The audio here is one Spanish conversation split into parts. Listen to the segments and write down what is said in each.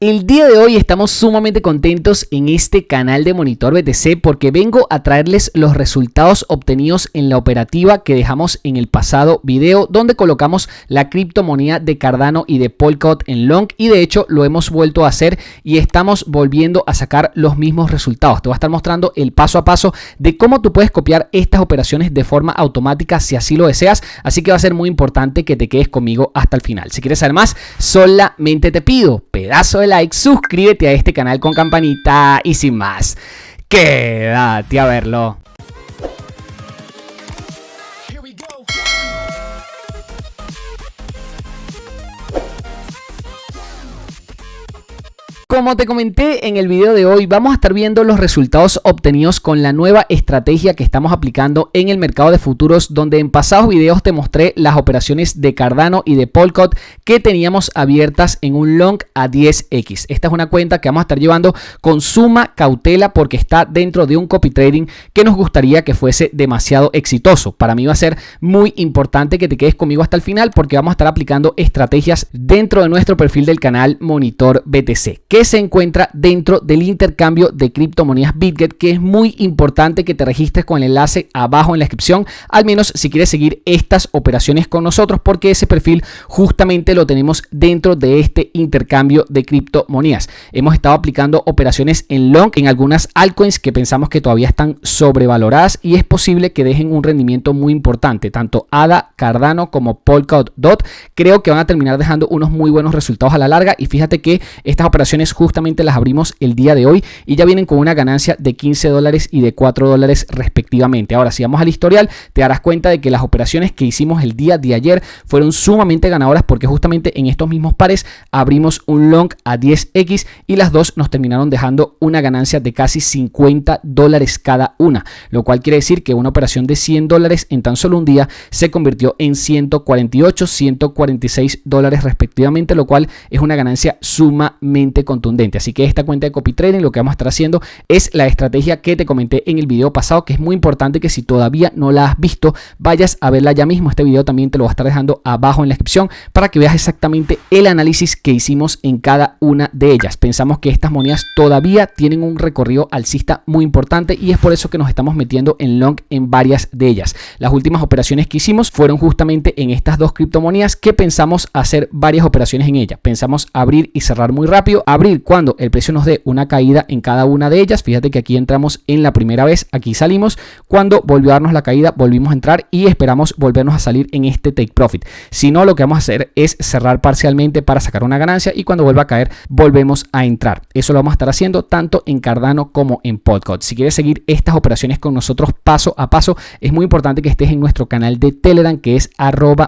El día de hoy estamos sumamente contentos en este canal de Monitor BTC porque vengo a traerles los resultados obtenidos en la operativa que dejamos en el pasado video donde colocamos la criptomoneda de Cardano y de Polkadot en long, y de hecho lo hemos vuelto a hacer y estamos volviendo a sacar los mismos resultados. Te voy a estar mostrando el paso a paso de cómo tú puedes copiar estas operaciones de forma automática si así lo deseas, así que va a ser muy importante que te quedes conmigo hasta el final. Si quieres saber más, solamente te pido pedazo de like, suscríbete a este canal con campanita y sin más, quédate a verlo. Como te comenté en el video de hoy, vamos a estar viendo los resultados obtenidos con la nueva estrategia que estamos aplicando en el mercado de futuros, donde en pasados videos te mostré las operaciones de Cardano y de Polkadot que teníamos abiertas en un long a 10x. Esta es una cuenta que vamos a estar llevando con suma cautela porque está dentro de un copy trading que nos gustaría que fuese demasiado exitoso. Para mí va a ser muy importante que te quedes conmigo hasta el final porque vamos a estar aplicando estrategias dentro de nuestro perfil del canal Monitor BTC, que se encuentra dentro del intercambio de criptomonedas BitGet, que es muy importante que te registres con el enlace abajo en la descripción, al menos si quieres seguir estas operaciones con nosotros, porque ese perfil justamente lo tenemos dentro de este intercambio de criptomonedas. Hemos estado aplicando operaciones en long en algunas altcoins que pensamos que todavía están sobrevaloradas y es posible que dejen un rendimiento muy importante. Tanto ADA, Cardano como Polkadot DOT creo que van a terminar dejando unos muy buenos resultados a la larga, y fíjate que estas operaciones justamente las abrimos el día de hoy y ya vienen con una ganancia de $15 y de $4 respectivamente. Ahora, si vamos al historial, te darás cuenta de que las operaciones que hicimos el día de ayer fueron sumamente ganadoras porque justamente en estos mismos pares abrimos un long a 10x y las dos nos terminaron dejando una ganancia de casi $50 cada una, lo cual quiere decir que una operación de $100 en tan solo un día se convirtió en 148, $146 respectivamente, lo cual es una ganancia sumamente contundente. Así que esta cuenta de copy trading lo que vamos a estar haciendo es la estrategia que te comenté en el video pasado, que es muy importante que si todavía no la has visto vayas a verla ya mismo. Este video también te lo voy a estar dejando abajo en la descripción para que veas exactamente el análisis que hicimos en cada una de ellas. Pensamos que estas monedas todavía tienen un recorrido alcista muy importante y es por eso que nos estamos metiendo en long en varias de ellas. Las últimas operaciones que hicimos fueron justamente en estas dos criptomonedas que pensamos hacer varias operaciones en ellas. Pensamos abrir y cerrar muy rápido, abrir cuando el precio nos dé una caída en cada una de ellas. Fíjate que aquí entramos en la primera vez, aquí salimos, cuando volvió a darnos la caída volvimos a entrar y esperamos volvernos a salir en este take profit. Si no, lo que vamos a hacer es cerrar parcialmente para sacar una ganancia y cuando vuelva a caer volvemos a entrar. Eso lo vamos a estar haciendo tanto en Cardano como en Polkadot. Si quieres seguir estas operaciones con nosotros paso a paso, es muy importante que estés en nuestro canal de Telegram, que es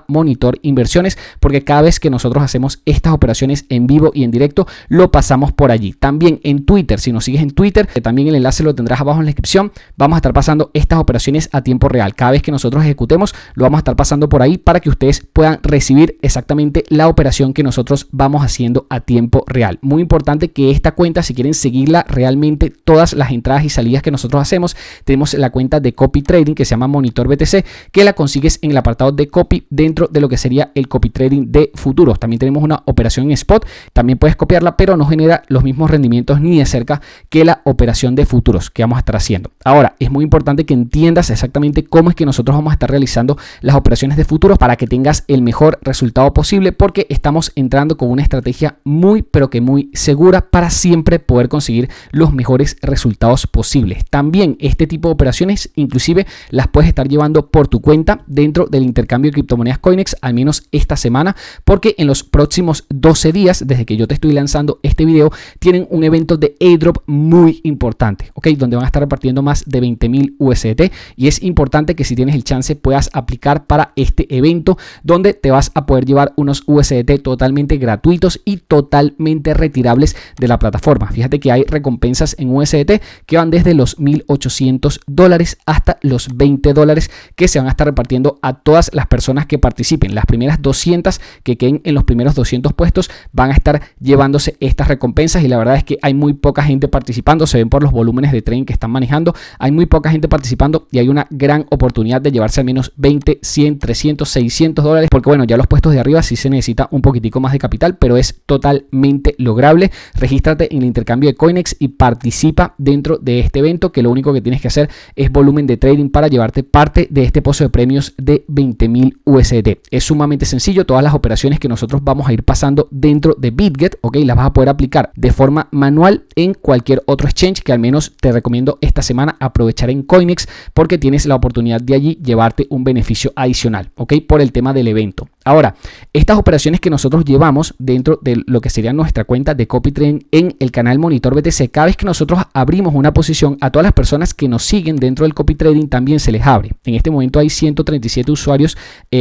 @monitorinversiones, porque cada vez que nosotros hacemos estas operaciones en vivo y en directo lo pasamos por allí. También en Twitter, si nos sigues en Twitter, que también el enlace lo tendrás abajo en la descripción, vamos a estar pasando estas operaciones a tiempo real. Cada vez que nosotros ejecutemos, lo vamos a estar pasando por ahí para que ustedes puedan recibir exactamente la operación que nosotros vamos haciendo a tiempo real. Muy importante que esta cuenta, si quieren seguirla realmente, todas las entradas y salidas que nosotros hacemos, tenemos la cuenta de copy trading que se llama Monitor BTC, que la consigues en el apartado de copy dentro de lo que sería el copy trading de futuros. También tenemos una operación en spot, también puedes copiarla, pero no genera los mismos rendimientos ni de cerca que la operación de futuros que vamos a estar haciendo. Ahora, es muy importante que entiendas exactamente cómo es que nosotros vamos a estar realizando las operaciones de futuros para que tengas el mejor resultado posible, porque estamos entrando con una estrategia muy pero que muy segura para siempre poder conseguir los mejores resultados posibles. También este tipo de operaciones inclusive las puedes estar llevando por tu cuenta dentro del intercambio de criptomonedas Coinex, al menos esta semana, porque en los próximos 12 días desde que yo te estoy lanzando este video tienen un evento de airdrop muy importante, ¿ok? Donde van a estar repartiendo más de 20.000 USDT y es importante que si tienes el chance puedas aplicar para este evento donde te vas a poder llevar unos USDT totalmente gratuitos y totalmente retirables de la plataforma. Fíjate que hay recompensas en USDT que van desde los $1.800 hasta los $20 que se van a estar repartiendo a todas las personas que participen. Las primeras 200 que queden en los primeros 200 puestos van a estar llevándose estas recompensas recompensas y la verdad es que hay muy poca gente participando, se ven por los volúmenes de trading que están manejando, hay muy poca gente participando y hay una gran oportunidad de llevarse al menos 20, 100, 300, 600 dólares, porque bueno, ya los puestos de arriba sí se necesita un poquitico más de capital, pero es totalmente lograble. Regístrate en el intercambio de Coinex y participa dentro de este evento, que lo único que tienes que hacer es volumen de trading para llevarte parte de este pozo de premios de 20.000 USDT. Es sumamente sencillo, todas las operaciones que nosotros vamos a ir pasando dentro de BitGet, ok, las vas a poder aplicar de forma manual en cualquier otro exchange, que al menos te recomiendo esta semana aprovechar en Coinex, porque tienes la oportunidad de allí llevarte un beneficio adicional, ok, por el tema del evento. Ahora, estas operaciones que nosotros llevamos dentro de lo que sería nuestra cuenta de copy trading en el canal Monitor BTC, cada vez que nosotros abrimos una posición, a todas las personas que nos siguen dentro del copy trading también se les abre. En este momento hay 137 usuarios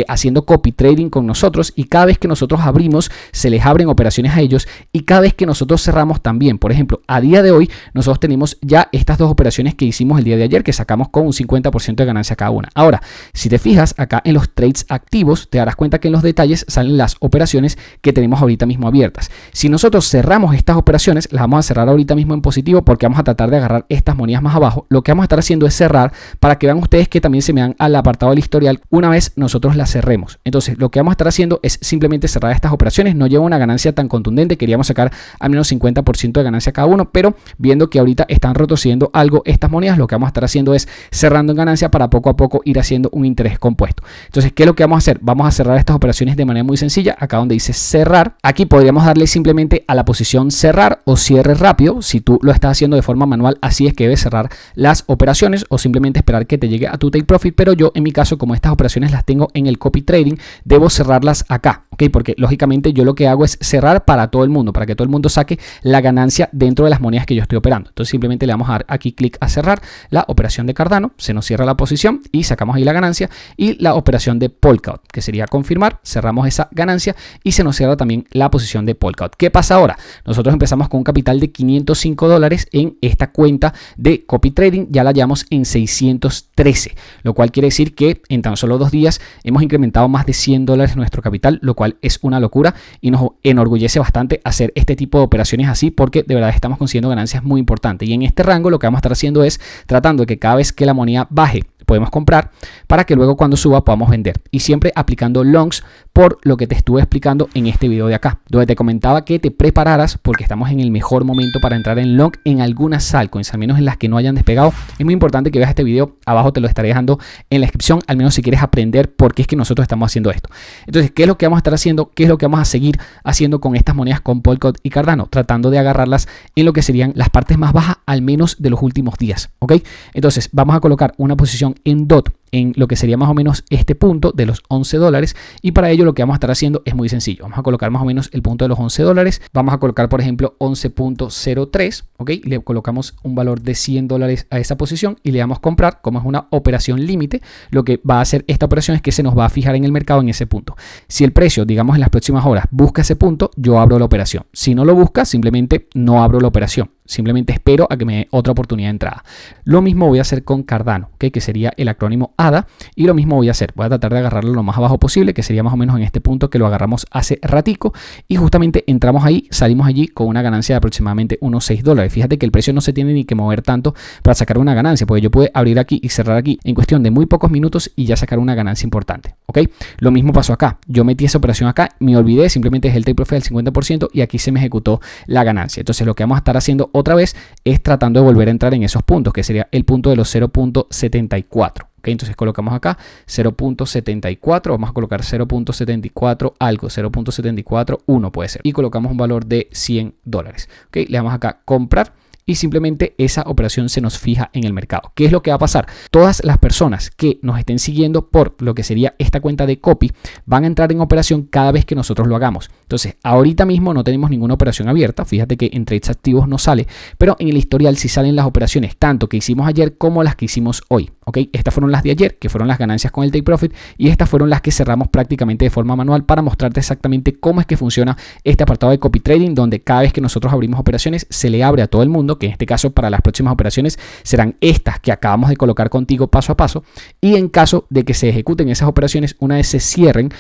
haciendo copy trading con nosotros, y cada vez que nosotros abrimos se les abren operaciones a ellos, y cada vez que nosotros cerramos también. Por ejemplo, a día de hoy nosotros tenemos ya estas dos operaciones que hicimos el día de ayer, que sacamos con un 50% de ganancia cada una. Ahora, si te fijas acá en los trades activos, te darás cuenta que en los detalles salen las operaciones que tenemos ahorita mismo abiertas. Si nosotros cerramos estas operaciones, las vamos a cerrar ahorita mismo en positivo, porque vamos a tratar de agarrar estas monedas más abajo. Lo que vamos a estar haciendo es cerrar, para que vean ustedes que también se me dan al apartado del historial una vez nosotros las cerremos. Entonces lo que vamos a estar haciendo es simplemente cerrar estas operaciones. No lleva una ganancia tan contundente, queríamos sacar al menos 50% de ganancia cada uno, pero viendo que ahorita están retrocediendo algo estas monedas, lo que vamos a estar haciendo es cerrando en ganancia para poco a poco ir haciendo un interés compuesto. Entonces, ¿qué es lo que vamos a hacer? Vamos a cerrar estas operaciones de manera muy sencilla. Acá donde dice cerrar, aquí podríamos darle simplemente a la posición cerrar o cierre rápido. Si tú lo estás haciendo de forma manual, así es que debes cerrar las operaciones, o simplemente esperar que te llegue a tu take profit. Pero yo, en mi caso, como estas operaciones las tengo en el copy trading, debo cerrarlas acá, ¿ok? Porque lógicamente yo lo que hago es cerrar para todo el mundo, para que todo el mundo saque la ganancia dentro de las monedas que yo estoy operando. Entonces simplemente le vamos a dar aquí clic a cerrar la operación de Cardano, se nos cierra la posición y sacamos ahí la ganancia, y la operación de Polkadot, que sería confirmar, cerramos esa ganancia y se nos cierra también la posición de Polkadot. ¿Qué pasa ahora? Nosotros empezamos con un capital de 505 dólares en esta cuenta de copy trading, ya la llevamos en 613, lo cual quiere decir que en tan solo 2 días hemos incrementado más de 100 dólares nuestro capital, lo cual es una locura y nos enorgullece bastante hacer este tipo de operaciones así, porque de verdad estamos consiguiendo ganancias muy importantes. Y en este rango lo que vamos a estar haciendo es tratando de que cada vez que la moneda baje podemos comprar, para que luego cuando suba podamos vender, y siempre aplicando longs, por lo que te estuve explicando en este video de acá, donde te comentaba que te prepararas, porque estamos en el mejor momento para entrar en long en algunas altcoins, al menos en las que no hayan despegado. Es muy importante que veas este video, abajo te lo estaré dejando en la descripción, al menos si quieres aprender por qué es que nosotros estamos haciendo esto. Entonces, ¿qué es lo que vamos a estar haciendo? ¿Qué es lo que vamos a seguir haciendo con estas monedas, con Polkadot y Cardano? Tratando de agarrarlas en lo que serían las partes más bajas, al menos de los últimos días, ¿ok? Entonces vamos a colocar una posición en DOT en lo que sería más o menos este punto de los 11 dólares, y para ello lo que vamos a estar haciendo es muy sencillo. Vamos a colocar más o menos el punto de los 11 dólares, vamos a colocar por ejemplo 11.03, ok, le colocamos un valor de 100 dólares a esa posición y le damos comprar. Como es una operación límite, lo que va a hacer esta operación es que se nos va a fijar en el mercado en ese punto. Si el precio, digamos en las próximas horas, busca ese punto, yo abro la operación. Si no lo busca, simplemente no abro la operación. Simplemente espero a que me dé otra oportunidad de entrada. Lo mismo voy a hacer con Cardano, ¿okay? Que sería el acrónimo ADA, y lo mismo voy a hacer. Voy a tratar de agarrarlo lo más abajo posible, que sería más o menos en este punto que lo agarramos hace ratico, y justamente entramos ahí, salimos allí con una ganancia de aproximadamente unos 6 dólares. Fíjate que el precio no se tiene ni que mover tanto para sacar una ganancia, porque yo puedo abrir aquí y cerrar aquí en cuestión de muy pocos minutos y ya sacar una ganancia importante, ¿ok? Lo mismo pasó acá. Yo metí esa operación acá, me olvidé, simplemente dejé el take profit del 50% y aquí se me ejecutó la ganancia. Entonces lo que vamos a estar haciendo otra vez es tratando de volver a entrar en esos puntos, que sería el punto de los 0.74. Okay, entonces colocamos acá 0.74, vamos a colocar 0.74 algo, 0.74 puede ser, y colocamos un valor de 100 dólares. Okay, le damos acá comprar y simplemente esa operación se nos fija en el mercado. ¿Qué es lo que va a pasar? Todas las personas que nos estén siguiendo por lo que sería esta cuenta de copy van a entrar en operación cada vez que nosotros lo hagamos. Entonces, ahorita mismo no tenemos ninguna operación abierta. Fíjate que en trades activos no sale, pero en el historial sí salen las operaciones, tanto que hicimos ayer como las que hicimos hoy. ¿Ok? Estas fueron las de ayer, que fueron las ganancias con el take profit, y estas fueron las que cerramos prácticamente de forma manual para mostrarte exactamente cómo es que funciona este apartado de copy trading, donde cada vez que nosotros abrimos operaciones se le abre a todo el mundo, que en este caso para las próximas operaciones serán estas que acabamos de colocar contigo paso a paso, y en caso de que se ejecuten esas operaciones, una vez se cierren,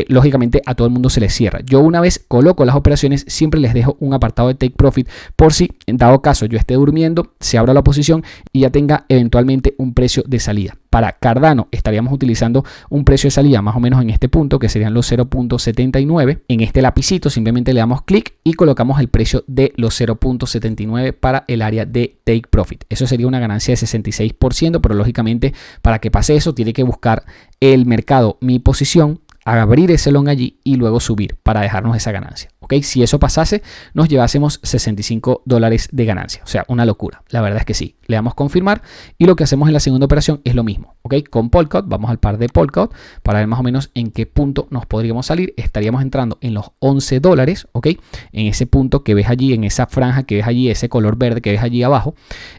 lógicamente a todo el mundo se les cierra. Yo una vez coloco las operaciones, siempre les dejo un apartado de Take Profit por si en dado caso yo esté durmiendo, se abra la posición y ya tenga eventualmente un precio de salida. Para Cardano estaríamos utilizando un precio de salida más o menos en este punto, que serían los 0.79. En este lapicito simplemente le damos clic y colocamos el precio de los 0.79 para el área de Take Profit. Eso sería una ganancia de 66%, pero lógicamente para que pase eso tiene que buscar el mercado mi posición, abrir ese long allí y luego subir para dejarnos esa ganancia. ¿Ok? Si eso pasase, nos llevásemos $65 de ganancia. O sea, una locura. La verdad es que sí. Le damos confirmar y lo que hacemos en la segunda operación es lo mismo. ¿Ok? Con Polkadot, vamos al par de Polkadot para ver más o menos en qué punto nos podríamos salir. Estaríamos entrando en los $11, ¿ok? En ese punto que ves allí, en esa franja que ves allí, ese color verde que ves allí abajo.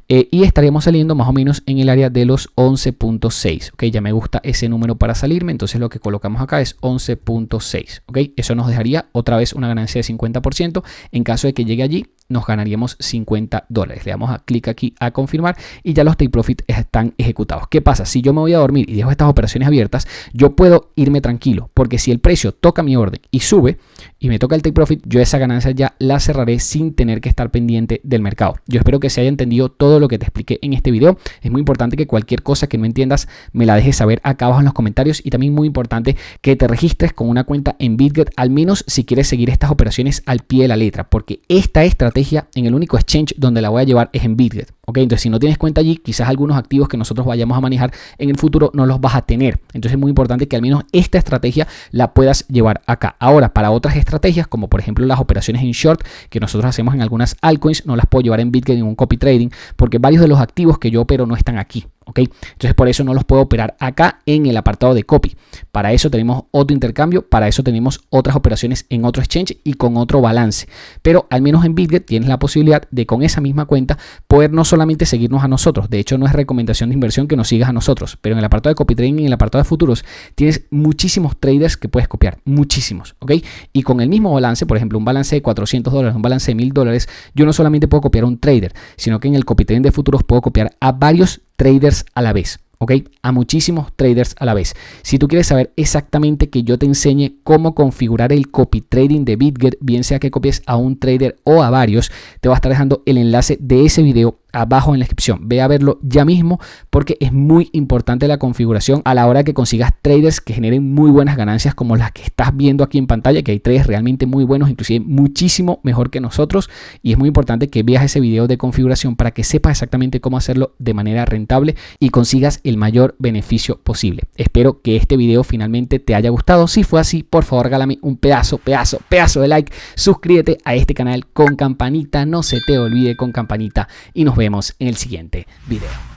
Y estaríamos saliendo más o menos en el área de los 11.6. ¿Ok? Ya me gusta ese número para salirme. Entonces lo que colocamos acá es 11.6. ¿Ok? Eso nos dejaría otra vez una ganancia de 50%. En caso de que llegue allí, nos ganaríamos $50. Le damos a clic aquí a confirmar y ya los Take Profit están ejecutados. ¿Qué pasa? Si yo me voy a dormir y dejo estas operaciones abiertas, yo puedo irme tranquilo, porque si el precio toca mi orden y sube y me toca el Take Profit, yo esa ganancia ya la cerraré sin tener que estar pendiente del mercado. Yo espero que se haya entendido todo lo que te expliqué en este video. Es muy importante que cualquier cosa que no entiendas me la dejes saber acá abajo en los comentarios, y también muy importante que te registres con una cuenta en BitGet, al menos si quieres seguir estas operaciones al pie de la letra, porque esta estrategia en el único exchange donde la voy a llevar es en BitGet. ¿Ok? Entonces, si no tienes cuenta allí, quizás algunos activos que nosotros vayamos a manejar en el futuro no los vas a tener. Entonces, es muy importante que al menos esta estrategia la puedas llevar acá. Ahora, para otras estrategias, como por ejemplo las operaciones en short que nosotros hacemos en algunas altcoins, no las puedo llevar en BitGet en un copy trading, porque varios de los activos que yo opero no están aquí. ¿Ok? Entonces por eso no los puedo operar acá en el apartado de copy. Para eso tenemos otro intercambio, para eso tenemos otras operaciones en otro exchange y con otro balance. Pero al menos en BitGet tienes la posibilidad de con esa misma cuenta poder no solamente seguirnos a nosotros. De hecho, no es recomendación de inversión que nos sigas a nosotros, pero en el apartado de copy trading y en el apartado de futuros tienes muchísimos traders que puedes copiar, muchísimos. ¿Ok? Y con el mismo balance, por ejemplo, un balance de $400, un balance de $1000, yo no solamente puedo copiar a un trader, sino que en el copy trading de futuros puedo copiar a varios traders a la vez. ¿Ok? A muchísimos traders a la vez. Si tú quieres saber exactamente que yo te enseñe cómo configurar el copy trading de BitGet, bien sea que copies a un trader o a varios, te voy a estar dejando el enlace de ese video abajo en la descripción. Ve a verlo ya mismo, porque es muy importante la configuración a la hora que consigas traders que generen muy buenas ganancias como las que estás viendo aquí en pantalla, que hay traders realmente muy buenos, inclusive muchísimo mejor que nosotros, y es muy importante que veas ese video de configuración para que sepas exactamente cómo hacerlo de manera rentable y consigas el mayor beneficio posible. Espero que este video finalmente te haya gustado. Si fue así, por favor regálame un pedazo de like, suscríbete a este canal con campanita, no se te olvide con campanita, y nos vemos en el siguiente video.